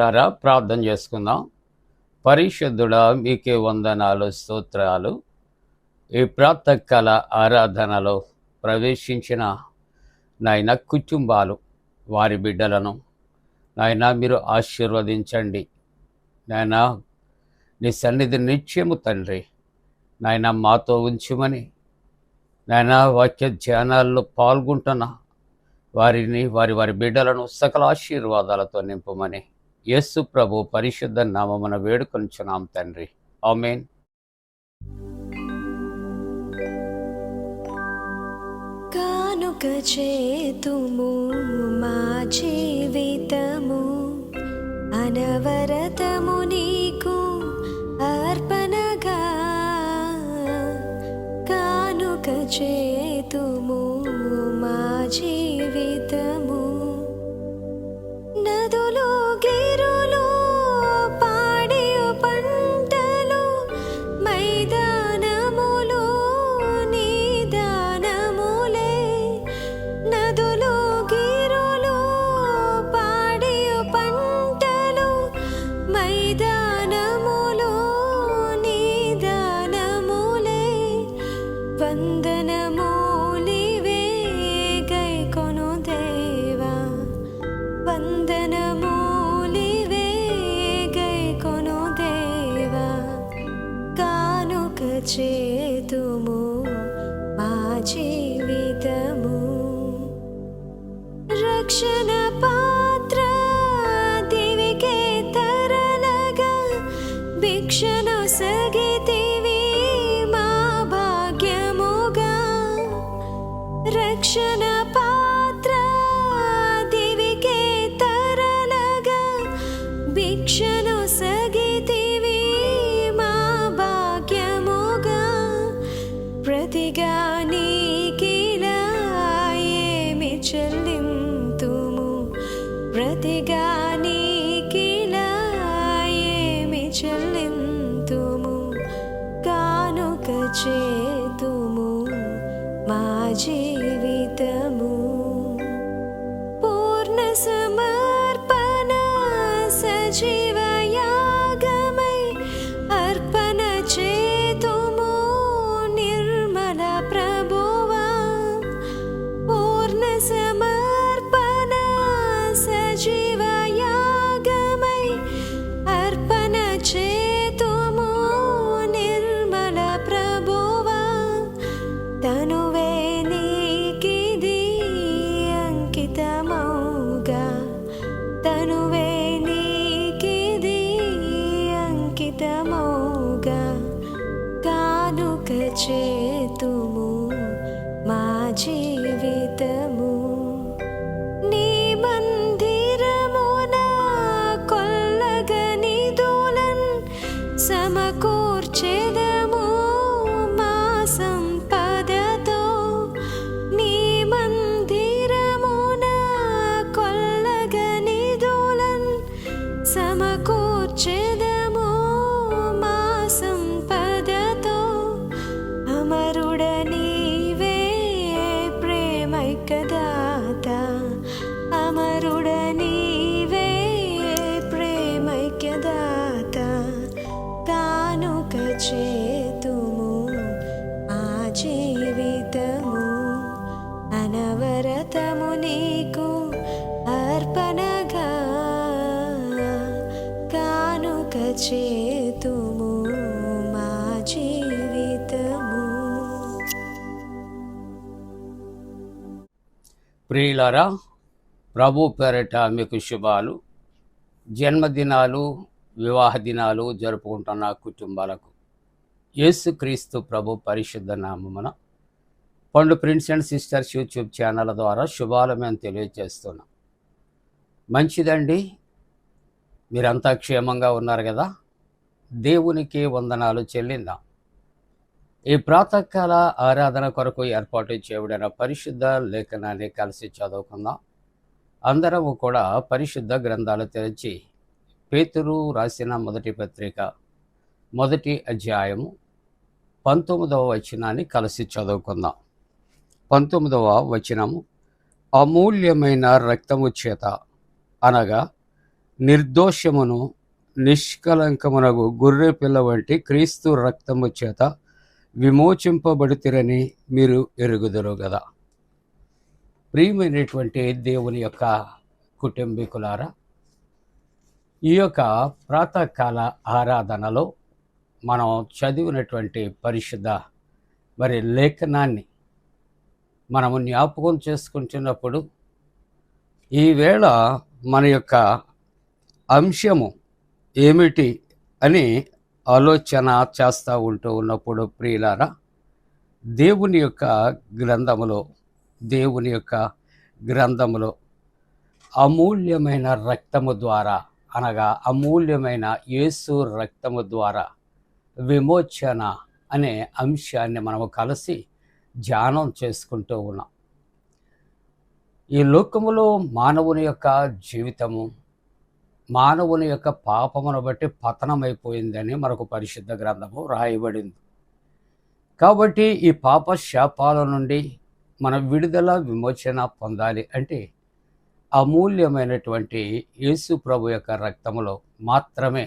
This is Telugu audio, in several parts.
ప్రియులారా, ప్రార్థన చేసుకుందాం. పరిశుద్ధుడా, మీకే వందనాలు, స్తోత్రాలు. ఈ ప్రాతకాల ఆరాధనలో ప్రవేశించిన నాయన కుటుంబాలు, వారి బిడ్డలను నాయన మీరు ఆశీర్వదించండి. నాయన నీ సన్నిధి నిత్యము తండ్రి నాయన మాతో ఉంచుమని, నాయన వాక్య ధ్యానాల్లో పాల్గొంటున్న వారిని, వారి బిడ్డలను సకల ఆశీర్వాదాలతో నింపమని యేసు ప్రభు పరిశుద్ధ నామమున వేడుకొనుచున్నాం తండ్రి. ఆమేన్. కానుక చేతుము మా జీవితము, అనవరతము నీకు అర్పణగా. కానుక చేతుము మా జీవితము, నదులు గిరులు పాడియు పంటలు, మైదానములు నీ దానములే. నదులు గిరులు పాడియు పంటలు, మైదానములు నీ దానములే. వందనములివే గైకొను దేవా, వందనములివే గైకొను దేవా. కానుక చేతుము మా జీవితము, రక్షణ పాత్ర దివికే తరలగా. భిక్షను సగితివి మా భాగ్యముగా, రక్షణ పాత్ర దివికే తరలగా. భిక్షను సగితివి మా భాగ్యముగా. ప్రతిగా నీకిలా ఏమి చెల్లింతుము, ప్రతిగా నీకిలా ఏమి చెల్లింతుము. కానుక చేతుము మా జీవితము, పూర్ణ సమర్పణ సజీవ యాగమై. అర్పణ చేతుము నిర్మల ప్రభువా, పూర్ణ సమర్పణ సజీవ యాగమై. అర్పణ చేతుము నిర్మల ప్రభువా, తనువే నీకిది అంకితమౌగా. తనువే నీకిది అంకితమౌగా. కానుక చేతుము మా జీవితము, నీ మందిరమున కొల్లగని దులన్ సమకూర్చెదము మా సంపదతో. నీ మందిరమున కొల్లగని దులన్ సమకూర్చెదము మా సంపదతో. అమరుడ నీవే ప్రేమైక్యదాత, అమరుడ నీవే ప్రేమైక్యదాత. కానుక చేతుము మా జీవితము, అనవరతము నీకు అర్పణగా. కానుక చేతుము మా జీవితము. ప్రియులారా, ప్రభు పేరట మీకు శుభాలు. జన్మదినాలు, వివాహ దినాలు జరుపుకుంటున్న కుటుంబాలకు యేసుక్రీస్తు ప్రభు పరిశుద్ధ నామమున పండు prince and sisters YouTube channel ద్వారా శుభాలు మేము తెలియజేస్తున్నాం. మంచిదండి, మీరంతా క్షేమంగా ఉన్నారు కదా. దేవునికి వందనాలు చెల్లిందాం. ఈ ప్రాతకాల ఆరాధన కొరకు ఏర్పాటు చేయబడిన పరిశుద్ధ లేఖనాన్ని కలిసి చదువుకుందాం. అందరము కూడా పరిశుద్ధ గ్రంథాలు తెరిచి పేతురు రాసిన మొదటి పత్రిక 1వ అధ్యాయము 19వ వచనాన్ని కలిసి చదువుకుందాం. 19వ వచనము, అమూల్యమైన రక్తము చేత అనగా నిర్దోషమును నిష్కలంకమునగు గొర్రె పిల్ల వంటి క్రీస్తు రక్తము చేత విమోచింపబడితిరని మీరు ఎరుగుదురు కదా. ప్రియమైనటువంటి దేవుని యొక్క కుటుంబీకులారా, ఈ యొక్క ప్రాతకాల ఆరాధనలో మనం చదివినటువంటి పరిశుద్ధ లేఖనాన్ని మనము జ్ఞాపకం చేసుకుంటున్నప్పుడు ఈవేళ మన యొక్క అంశము ఏమిటి అని ఆలోచన చేస్తూ ఉన్నప్పుడు ప్రియులారా, దేవుని యొక్క గ్రంథములో అమూల్యమైన రక్తము ద్వారా, అనగా అమూల్యమైన యేసు రక్తము ద్వారా విమోచన అనే అంశాన్ని మనము కలిసి ధ్యానం చేసుకుంటూ ఉన్నాం. ఈ లోకములో మానవుని యొక్క జీవితము మానవుని యొక్క పాపమును బట్టి పతనమైపోయిందని మనకు పరిశుద్ధ గ్రంథము రాయబడింది. కాబట్టి ఈ పాప శాపాల నుండి మన విడుదల విమోచన పొందాలి అంటే అమూల్యమైనటువంటి యేసు ప్రభు యొక్క రక్తములో మాత్రమే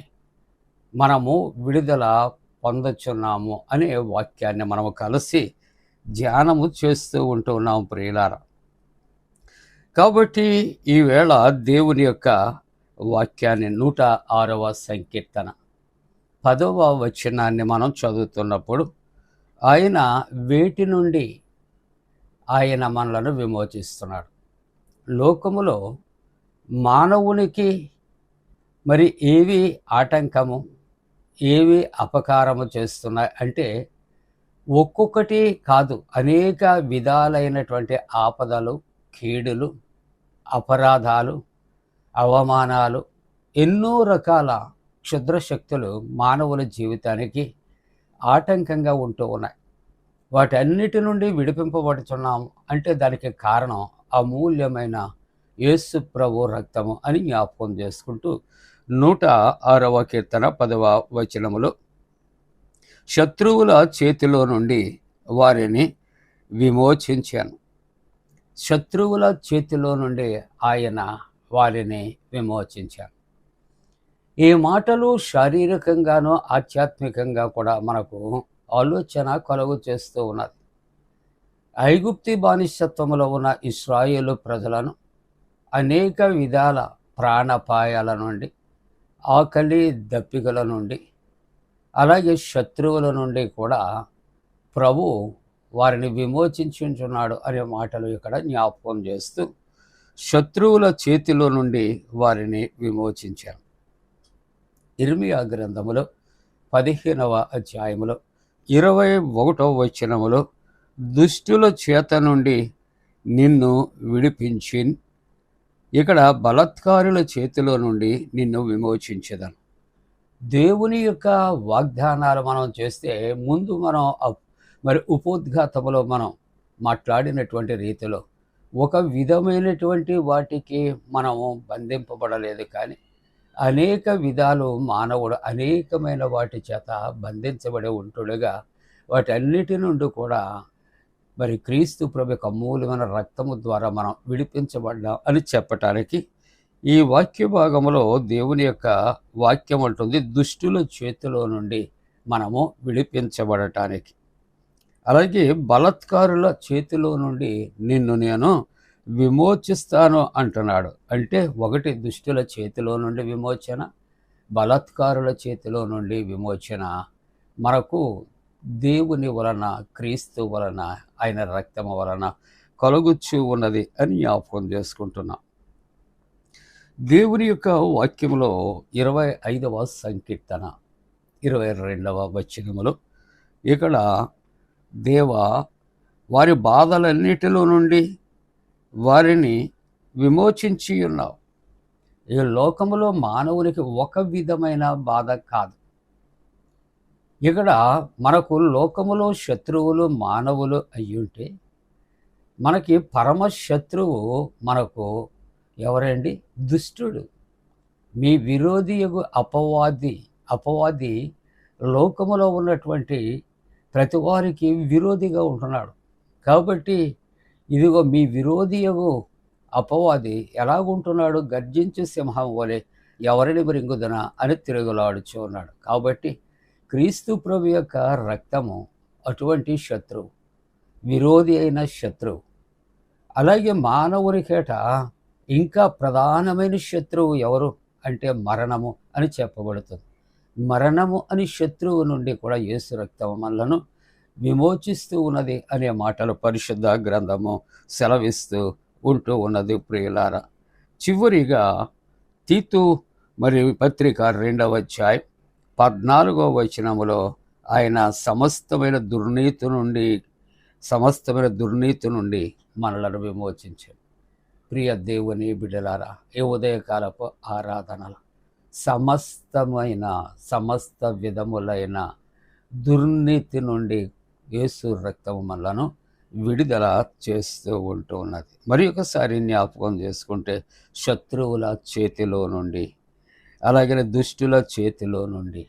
మనము విడుదల పొందొచ్చున్నాము అనే వాక్యాన్ని మనము కలిసి ధ్యానము చేస్తూ ఉంటున్నాము ప్రియులారా. కాబట్టి ఈవేళ దేవుని యొక్క వాక్యాన్ని 106వ సంకీర్తన 10వ వచనాన్ని మనం చదువుతున్నప్పుడు, ఆయన వేటి నుండి ఆయన మనలను విమోచిస్తున్నాడు. లోకములో మానవునికి మరి ఏవి ఆటంకము, ఏవి అపకారము చేస్తున్నాయి అంటే ఒక్కొక్కటి కాదు, అనేక విధాలైనటువంటి ఆపదలు, కీడులు, అపరాధాలు, అవమానాలు, ఎన్నో రకాల క్షుద్ర శక్తులు మానవుల జీవితానికి ఆటంకంగా ఉంటూ ఉన్నాయి. వాటన్నిటి నుండి విడిపింపబడుతున్నాము అంటే దానికి కారణం అమూల్యమైన యేసు ప్రభు రక్తము అని జ్ఞాపకం చేసుకుంటూ 106వ కీర్తన 10వ వచనములో, శత్రువుల చేతిలో నుండి వారిని విమోచించాను. శత్రువుల చేతిలో నుండి ఆయన వారిని విమోచించాను. ఈ మాటలు శారీరకంగానూ ఆధ్యాత్మికంగా కూడా మనకు ఆలోచన కలుగు చేస్తూ ఉన్నది. ఐగుప్తి బానిసత్వములో ఉన్న ఇశ్రాయేలు ప్రజలను అనేక విధాల ప్రాణాపాయాల నుండి, ఆకలి దప్పికల నుండి, అలాగే శత్రువుల నుండి కూడా ప్రభు వారిని విమోచించుచున్నాడు అనే మాటలు ఇక్కడ జ్ఞాపకం చేస్తూ శత్రువుల చేతిలో నుండి వారిని విమోచించాను. ఇర్మియా గ్రంథములో 15వ అధ్యాయములో 21వ వచనములో, దుష్టుల చేత నుండి నిన్ను విడిపించి, ఇక్కడ బలాత్కారుల చేతిలో నుండి నిన్ను విమోచించదను. దేవుని యొక్క వాగ్దానాలు మనం చేస్తే ముందు మనం ఉపోద్ఘాతములో మనం మాట్లాడినటువంటి రీతిలో ఒక విధమైనటువంటి వాటికి మనము బంధింపబడలేదు, కానీ అనేక విధాలు మానవుడు అనేకమైన వాటి చేత బంధించబడి ఉంటుండగా వాటన్నిటి నుండి కూడా క్రీస్తు ప్రభు యొక్క అమూల్యమైన రక్తము ద్వారా మనం విడిపించబడ్డాం అని చెప్పటానికి ఈ వాక్య భాగంలో దేవుని యొక్క వాక్యం అంటుంది, దుష్టుల చేతిలో నుండి మనము విడిపించబడటానికి. అలాగే బలాత్కారుల చేతిలో నుండి నిన్ను నేను విమోచిస్తాను అంటున్నాడు. అంటే ఒకటి దుష్టుల చేతిలో నుండి విమోచన, బలాత్కారుల చేతిలో నుండి విమోచన మనకు దేవుని వలన, క్రీస్తు వలన, ఆయన రక్తము వలన కలుగుచూ ఉన్నది అని జ్ఞాపకం చేసుకుంటున్నాం. దేవుని యొక్క వాక్యంలో 25వ సంకీర్తన 22వ వచనములో, ఇక్కడ దేవా వారి బాధలన్నిటిలో నుండి వారిని విమోచించి ఉన్నావు. ఈ లోకములో మానవునికి ఒక విధమైన బాధ కాదు. ఇక్కడ మనకు లోకములో శత్రువులు మానవులు అయ్యుంటే మనకి పరమ శత్రువు మనకు ఎవరండి? దుష్టుడు. మీ విరోధియగు అపవాది లోకములో ఉన్నటువంటి ప్రతి వారికి విరోధిగా ఉంటున్నాడు. కాబట్టి ఇదిగో మీ విరోధియగు అపవాది ఎలాగుంటున్నాడు? గర్జించు సింహం వలె ఎవరిని మృంగుదనా అని తిరుగులాడుచూ ఉన్నాడు. కాబట్టి క్రీస్తు ప్రభు యొక్క రక్తము అటువంటి శత్రువు, విరోధి అయిన శత్రువు. అలాగే మానవునికేట ఇంకా ప్రధానమైన శత్రువు ఎవరు అంటే మరణము అని చెప్పబడుతుంది. మరణము అని శత్రువు నుండి కూడా యేసు రక్తం మనలను విమోచిస్తూ ఉన్నది అనే మాటలు పరిశుద్ధ గ్రంథము సెలవిస్తూ ఉంటూ ఉన్నది ప్రియులారా. చివరిగా తీతు మరియు పత్రిక 2వ అధ్యాయం 14వ వచనములో ఆయన సమస్తమైన దుర్నీతి నుండి మనలను విమోచించాడు. ప్రియ దేవుని బిడ్డలారా, ఈ ఉదయకాలపు ఆరాధనలు సమస్త విధములైన దుర్నీతి నుండి యేసు రక్తము మనలను విడుదల చేస్తూ ఉంటూ ఉన్నది. మరి ఒకసారి జ్ఞాపకం చేసుకుంటే శత్రువుల చేతిలో నుండి, అలాగే దుష్టుల చేతిలో నుండి,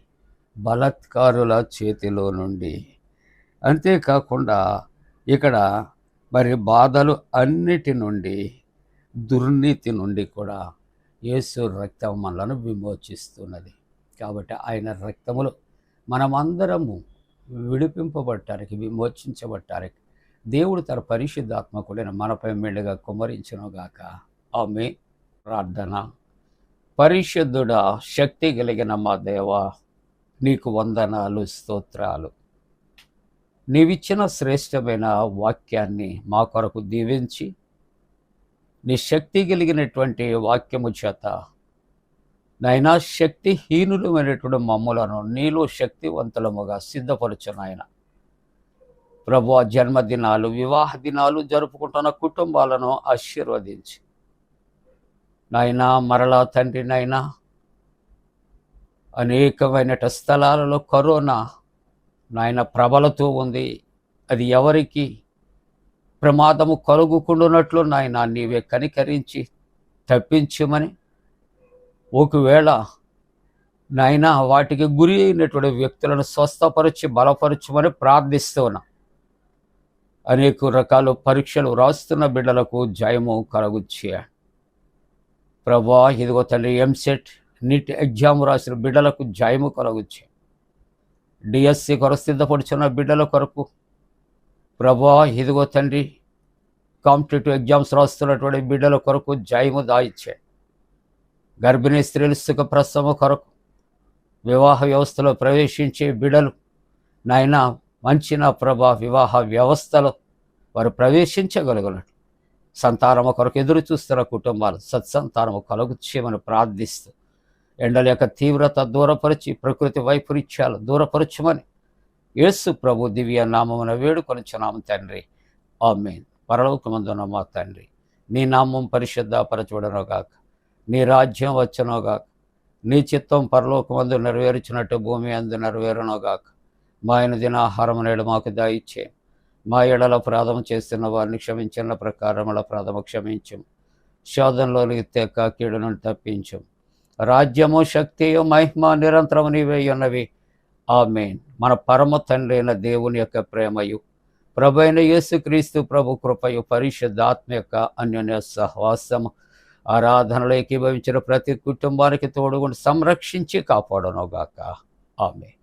బలాత్కారుల చేతిలో నుండి, అంతేకాకుండా ఇక్కడ మరి బాధలు అన్నిటి నుండి, దుర్నీతి నుండి కూడా యేసు రక్తం మనలను విమోచిస్తున్నది. కాబట్టి ఆయన రక్తములో మనమందరము విడిపింపబడటానికి, విమోచించబడటానికి దేవుడు తన పరిశుద్ధాత్మకుడైన మనపై మెండుగా కుమ్మరించునుగాక. ఆమేన్. ప్రార్థన. పరిశుద్ధుడా, శక్తి కలిగిన మా దేవా, నీకు వందనాలు, స్తోత్రాలు. నీవిచ్చిన శ్రేష్టమైన వాక్యాన్ని మా కొరకు దీవించి, నీ శక్తి కలిగినటువంటి వాక్యము చేత నాయనా శక్తిహీనులమైనటువంటి మమ్ములను నీలో శక్తివంతులముగా సిద్ధపరచు నాయన. ప్రభువా, జన్మదినాలు, వివాహ దినాలు జరుపుకుంటున్న కుటుంబాలను ఆశీర్వదించి నాయనా, మరలా తండ్రి నాయనా, అనేకమైన స్థలాలలో కరోనా నాయన ప్రబలుతూ ఉంది. అది ఎవరికి ప్రమాదము కలుగుకుండునట్లు నాయన నీవే కనికరించి తప్పించమని, ఒకవేళ నాయన వాటికి గురి అయినటువంటి వ్యక్తులను స్వస్థపరిచి బలపరచమని ప్రార్థిస్తున్నా. అనేక రకాల పరీక్షలు రాస్తున్న బిడ్డలకు జయము కలుగుచ్చే ప్రభా. ఇదిగో తండ్రి, ఎంసెట్, నీట్ ఎగ్జామ్ రాసిన బిడ్డలకు జయము కలుగుచ్చే. డిఎస్సి కొరకు సిద్ధపడుచున్న బిడ్డల కొరకు ప్రభా, ఇదిగో తండ్రి, కాంపిటేటివ్ ఎగ్జామ్స్ రాస్తున్నటువంటి బిడ్డల కొరకు జయము దాయిచ్చే. గర్భిణీ స్త్రీలు సుఖ ప్రసవ కొరకు, వివాహ వ్యవస్థలో ప్రవేశించే బిడ్డలు నాయన మంచి నా ప్రభా వివాహ వ్యవస్థలో వారు ప్రవేశించగలుగునట్లు, సంతానము కొరకు ఎదురు చూస్తున్న కుటుంబాలు సత్సంతానము కలుగుచ్చేయమని ప్రార్థిస్తూ, ఎండల యొక్క తీవ్రత దూరపరిచి, ప్రకృతి వైపరీత్యాలు దూరపరచమని యేసు ప్రభు దివ్య నామమున వేడుకొనుచున్నాము తండ్రి. ఆమేన్. పరలోకమందున్న మా తండ్రి, నీ నామం పరిశుద్ధపరచబడునుగాక, నీ రాజ్యం వచ్చునుగాక, నీ చిత్తం పరలోకమందు నెరవేర్చినట్టు భూమి అందు నెరవేరునుగాక. మా దిన ఆహారం నేడు మాకు దయచే. మా ఎడల అపరాధం చేస్తున్న వారిని క్షమించిన ప్రకారముల అపరాధము క్షమించం. శోధనలోనికి తెక్క, కీడు నుండి తప్పించం. రాజ్యము, శక్తియు, మహిమ నిరంతరము నీవే ఉన్నవి. ఆమేన్. మన పరమ తండ్రి అయిన దేవుని యొక్క ప్రేమయు, ప్రభు అయిన యేసుక్రీస్తు ప్రభు కృపయు, పరిశుద్ధాత్మ యొక్క అన్యోన్య సహవాసము, ఆరాధనలో ఏకీభవించిన ప్రతి కుటుంబానికి తోడుగుండి సంరక్షించి కాపాడునుగాక. ఆమేన్.